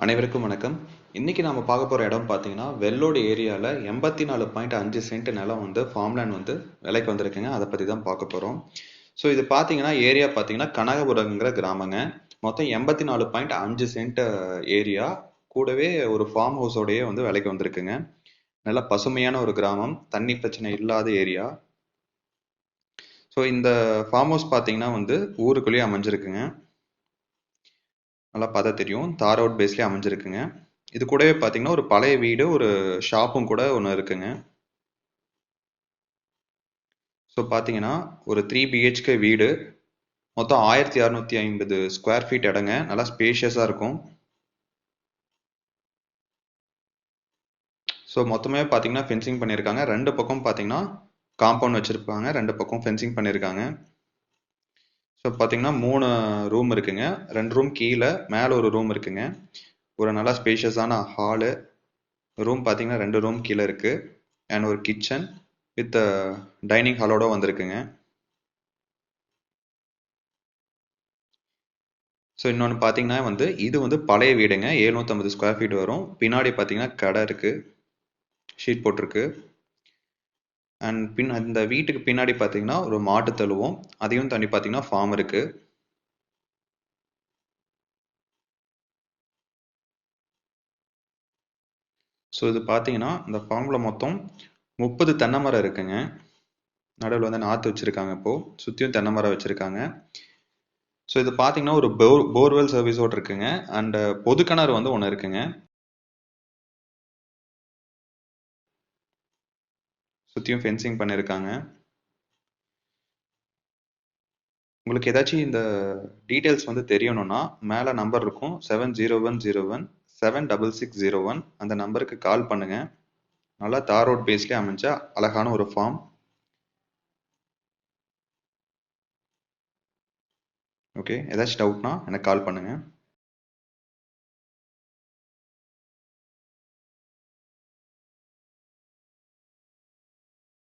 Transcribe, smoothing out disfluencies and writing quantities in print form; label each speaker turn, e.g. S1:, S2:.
S1: அனைவருக்கும் வணக்கம். இன்னைக்கு நாம பார்க்க போற இடம் பார்த்தீங்கன்னா வெள்ளோடு ஏரியால 84.5 சென்ட் நிலம் வந்து ஃபார்ம்லேண்ட் வந்து விலைக்கு வந்திருக்குங்க. அதை பத்தி தான் பார்க்க போறோம். ஸோ இது பார்த்தீங்கன்னா ஏரியா பார்த்தீங்கன்னா கனகபுரங்கிற கிராமங்க. மொத்தம் 84.5 சென்ட் ஏரியா, கூடவே ஒரு ஃபார்ம் ஹவுஸோடயே வந்து விலைக்கு வந்திருக்குங்க. நல்ல பசுமையான ஒரு கிராமம், தண்ணி பிரச்சனை இல்லாத ஏரியா. ஸோ இந்த ஃபார்ம் ஹவுஸ் பார்த்தீங்கன்னா வந்து ஊருக்குள்ளேயே அமைஞ்சிருக்குங்க. நல்லா பார்த்தா தெரியும், தார் ரோட் பேஸ்லேயே அமைஞ்சிருக்குங்க. இது கூடவே பார்த்தீங்கன்னா ஒரு பழைய வீடு, ஒரு ஷாப்பும் கூட ஒன்று இருக்குங்க. ஸோ பார்த்தீங்கன்னா ஒரு 3 பிஹெச்கே வீடு, மொத்தம் 1650 ஸ்கொயர் ஃபீட் இடங்க. நல்லா ஸ்பேஷியஸாக இருக்கும். ஸோ மொத்தமே பார்த்தீங்கன்னா ஃபென்சிங் பண்ணியிருக்காங்க. ரெண்டு பக்கம் பார்த்தீங்கன்னா காம்பவுண்ட் வச்சுருப்பாங்க, ரெண்டு பக்கம் ஃபென்சிங் பண்ணியிருக்காங்க. ஸோ பார்த்தீங்கன்னா 3 ரூம் இருக்குங்க. 2 ரூம் கீழே, மேலே ஒரு ரூம் இருக்குங்க. ஒரு நல்லா ஸ்பேஷியஸான ஹாலு. ரூம் பார்த்தீங்கன்னா 2 ரூம் கீழே இருக்கு. அண்ட் ஒரு கிச்சன் வித் டைனிங் ஹாலோட வந்திருக்குங்க. ஸோ இன்னொன்று பார்த்தீங்கன்னா வந்து இது வந்து பழைய வீடுங்க. 750 ஸ்கொயர் ஃபீட் வரும். பின்னாடி பார்த்தீங்கன்னா கடை இருக்கு, ஷீட் போட்டிருக்கு. அண்ட் அந்த வீட்டுக்கு பின்னாடி பார்த்தீங்கன்னா ஒரு மாட்டு தழுவும், அதையும் தாண்டி பார்த்தீங்கன்னா ஃபார்ம் இருக்கு. ஸோ இது பார்த்தீங்கன்னா இந்த ஃபார்மில் மொத்தம் 30 தென்னை மரம் இருக்குங்க. நடுவில் வந்து நாற்று வச்சிருக்காங்க. இப்போ சுற்றியும் தென்னை மரம் வச்சிருக்காங்க. ஸோ இது பார்த்தீங்கன்னா ஒரு போர்வெல் சர்வீஸோடு இருக்குங்க. அண்ட் பொது கிணறு வந்து ஒன்று இருக்குங்க. சுற்றியும் ஃபென்சிங் பண்ணியிருக்காங்க. உங்களுக்கு ஏதாச்சும் இந்த டீட்டெயில்ஸ் வந்து தெரியணும்னா மேலே நம்பர் இருக்கும், 7010176601. அந்த நம்பருக்கு கால் பண்ணுங்க. நல்லா தார் ரோட் பேஸ்லேயே அமைஞ்ச அழகான ஒரு ஃபார்ம். ஓகே, ஏதாச்சும் டவுட்னா எனக்கு கால் பண்ணுங்க.